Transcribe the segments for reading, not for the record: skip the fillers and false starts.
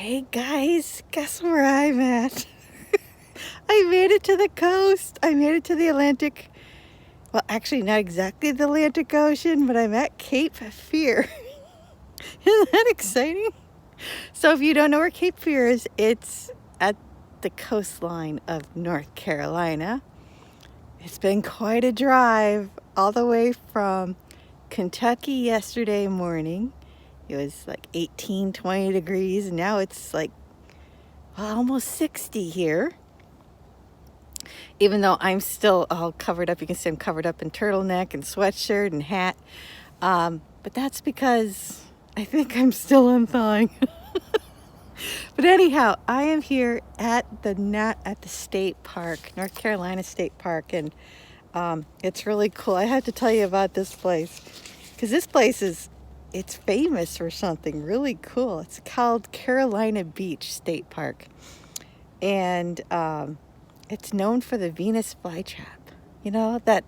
Hey guys, guess where I'm at? I made it to the coast. I made it to the Atlantic. Well, actually, not exactly the Atlantic Ocean, but I'm at Cape Fear. Isn't that exciting? So, if you don't know where Cape Fear is, it's at the coastline of North Carolina. It's been quite a drive all the way from Kentucky yesterday morning. It was like 18, 20 degrees, and now it's like almost 60 here. Even though I'm still all covered up, you can see I'm covered up in turtleneck and sweatshirt and hat. But that's because I think I'm still unthawing. But anyhow, I am here at the state park, North Carolina State Park, and it's really cool. I have to tell you about this place because this place it's famous for something really cool. It's called Carolina Beach State Park, and it's known for the Venus Flytrap. You know, that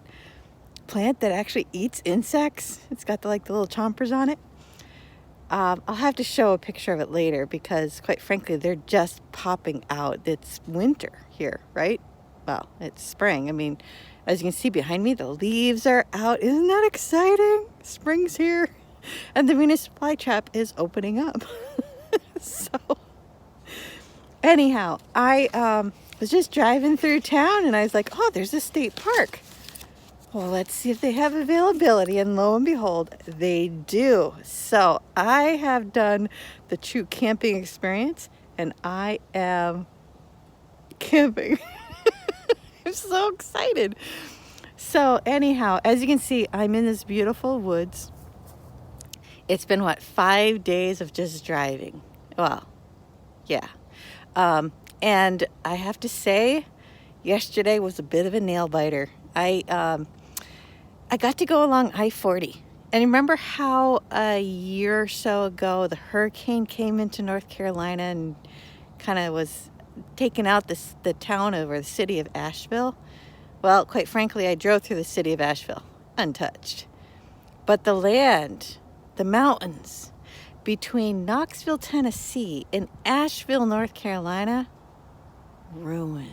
plant that actually eats insects. It's got the little chompers on it. I'll have to show a picture of it later because, quite frankly, they're just popping out. It's winter here, right? Well, it's spring. I mean, as you can see behind me, the leaves are out. Isn't that exciting? Spring's here. And the Venus flytrap is opening up. So, anyhow, I was just driving through town and I was like, oh, there's a state park. Well, let's see if they have availability. And lo and behold, they do. So I have done the true camping experience and I am camping. I'm so excited. So anyhow, as you can see, I'm in this beautiful woods. It's been, 5 days of just driving? Well, yeah. And I have to say, yesterday was a bit of a nail biter. I got to go along I-40. And remember how a year or so ago the hurricane came into North Carolina and kind of was taking out the town or the city of Asheville? Well, quite frankly, I drove through the city of Asheville untouched. But the land, the mountains between Knoxville, Tennessee and Asheville, North Carolina, ruined.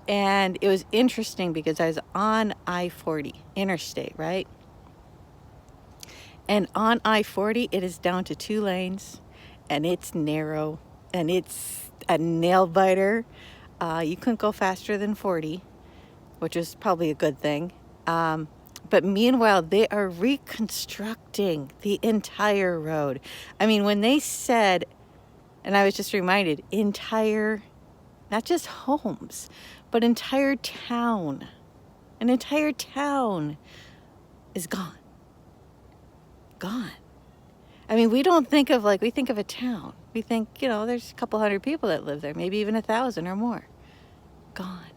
And it was interesting because I was on I-40 interstate, right? And on I-40, it is down to 2 lanes and it's narrow and it's a nail biter. You couldn't go faster than 40, which is probably a good thing. But meanwhile, they are reconstructing the entire road. I mean, when they said, and I was just reminded, not just homes, but entire town. An entire town is gone. Gone. I mean, we don't think of we think of a town. We think, there's a couple hundred people that live there, maybe even 1,000 or more. Gone.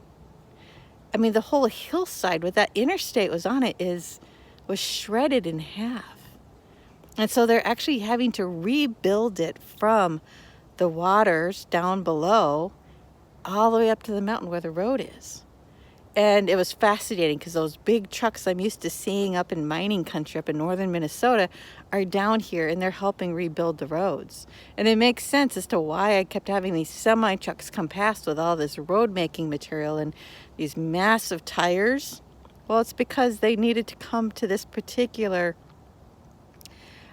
I mean, the whole hillside with that interstate was on it was shredded in half. And so they're actually having to rebuild it from the waters down below all the way up to the mountain where the road is. And it was fascinating because those big trucks I'm used to seeing up in mining country up in northern Minnesota are down here and they're helping rebuild the roads. And it makes sense as to why I kept having these semi trucks come past with all this road making material and these massive tires. Well, it's because they needed to come to this particular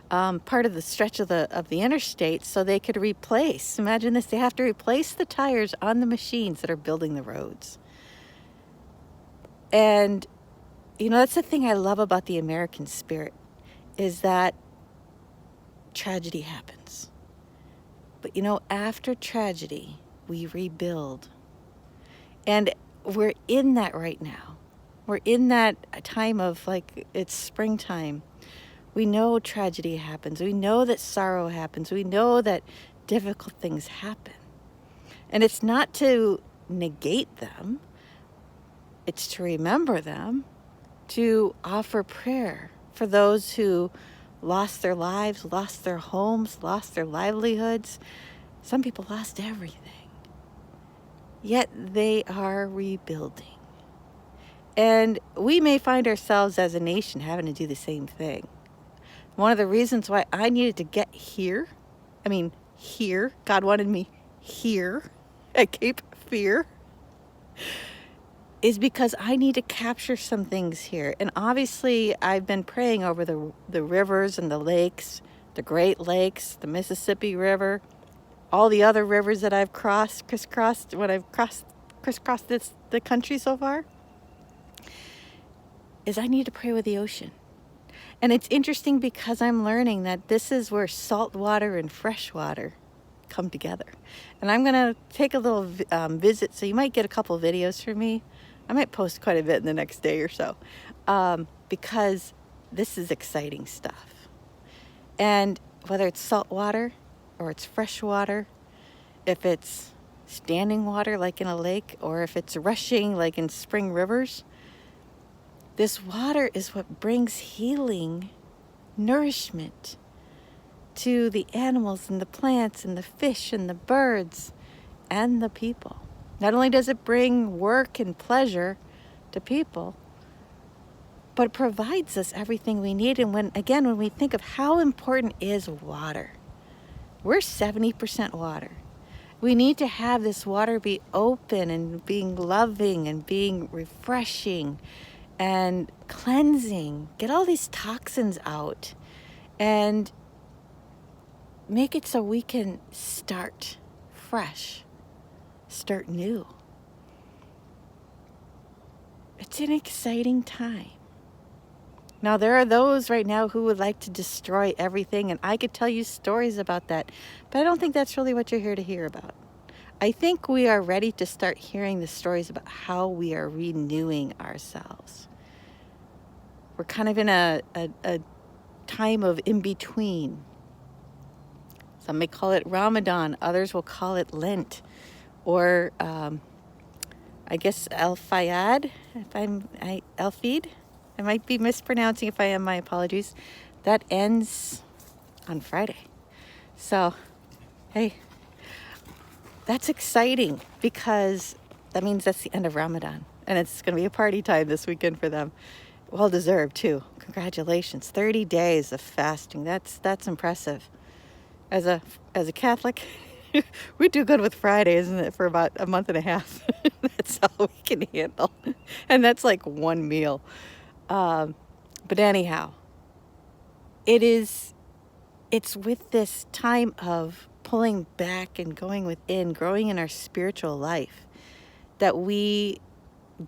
part of the stretch of the interstate so they could replace. Imagine this, they have to replace the tires on the machines that are building the roads. And that's the thing I love about the American spirit, is that tragedy happens. But after tragedy, we rebuild. And we're in that right now. We're in that time of it's springtime. We know tragedy happens. We know that sorrow happens. We know that difficult things happen. And it's not to negate them. It's to remember them, to offer prayer for those who lost their lives, lost their homes, lost their livelihoods. Some people lost everything. Yet they are rebuilding. And we may find ourselves as a nation having to do the same thing. One of the reasons why I needed to get here, here. God wanted me here at Cape Fear, is because I need to capture some things here. And obviously, I've been praying over the rivers and the lakes, the Great Lakes, the Mississippi River, all the other rivers that I've crisscrossed the country so far, is I need to pray with the ocean. And it's interesting because I'm learning that this is where salt water and fresh water come together. And I'm going to take a little visit, so you might get a couple videos from me. I might post quite a bit in the next day or so, because this is exciting stuff. And whether it's salt water or it's fresh water, if it's standing water like in a lake, or if it's rushing like in spring rivers, this water is what brings healing, nourishment to the animals and the plants and the fish and the birds and the people. Not only does it bring work and pleasure to people, but it provides us everything we need. And when we think of how important is water, we're 70% water. We need to have this water be open and being loving and being refreshing and cleansing. Get all these toxins out and make it so we can start fresh, start new. It's an exciting time. Now, there are those right now who would like to destroy everything, and I could tell you stories about that, but I don't think that's really what you're here to hear about. I think we are ready to start hearing the stories about how we are renewing ourselves. We're kind of in a time of in-between. Some may call it Ramadan, others will call it Lent, or I guess El-Fayed, El-Fid. I might be mispronouncing. If I am, my apologies. That ends on Friday. So, hey, that's exciting because that means that's the end of Ramadan. And it's going to be a party time this weekend for them. Well deserved, too. Congratulations. 30 days of fasting. That's impressive. As a Catholic, we do good with Friday, isn't it, for about a month and a half. That's all we can handle. And that's like one meal. But anyhow, it's with this time of pulling back and going within, growing in our spiritual life, that we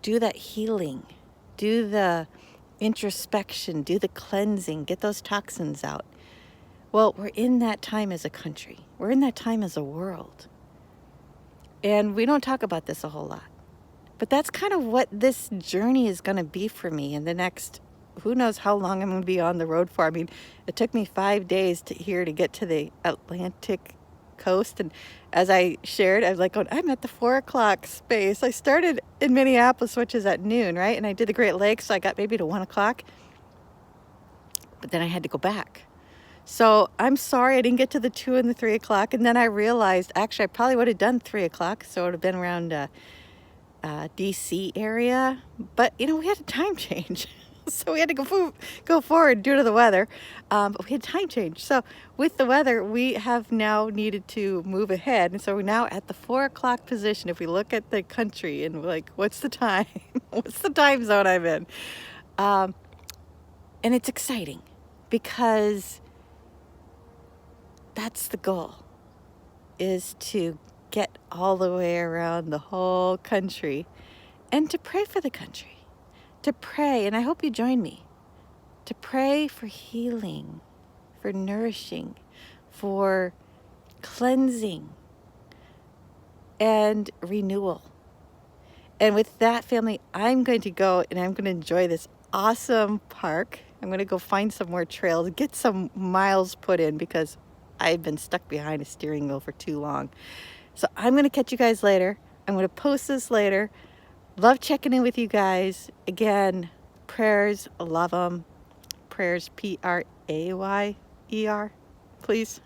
do that healing, do the introspection, do the cleansing, get those toxins out. Well, we're in that time as a country. We're in that time as a world. And we don't talk about this a whole lot. But that's kind of what this journey is going to be for me in the next, who knows how long I'm going to be on the road for. I mean, it took me 5 days to get to the Atlantic coast. And as I shared, I was like, I'm at the 4 o'clock space. I started in Minneapolis, which is at noon, right? And I did the Great Lakes, so I got maybe to 1 o'clock. But then I had to go back. So I'm sorry I didn't get to the 2 and the 3 o'clock. And then I realized, actually, I probably would have done 3 o'clock. So it would have been around DC area. But, we had a time change. So we had to go forward due to the weather. But we had time change. So with the weather, we have now needed to move ahead. And so we're now at the 4 o'clock position. If we look at the country and we're like, what's the time? What's the time zone I'm in? And it's exciting because that's the goal, is to get all the way around the whole country and to pray for the country, to pray, and I hope you join me, to pray for healing, for nourishing, for cleansing and renewal. And with that, family, I'm going to go and I'm going to enjoy this awesome park. I'm going to go find some more trails, get some miles put in because I've been stuck behind a steering wheel for too long. So I'm going to catch you guys later. I'm going to post this later. Love checking in with you guys. Again, prayers, love them. Prayers, Prayer, please.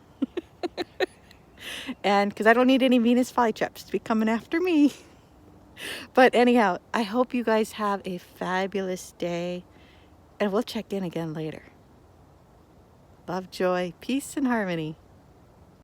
And because I don't need any Venus Flytraps to be coming after me. But anyhow, I hope you guys have a fabulous day. And we'll check in again later. Love, joy, peace, and harmony.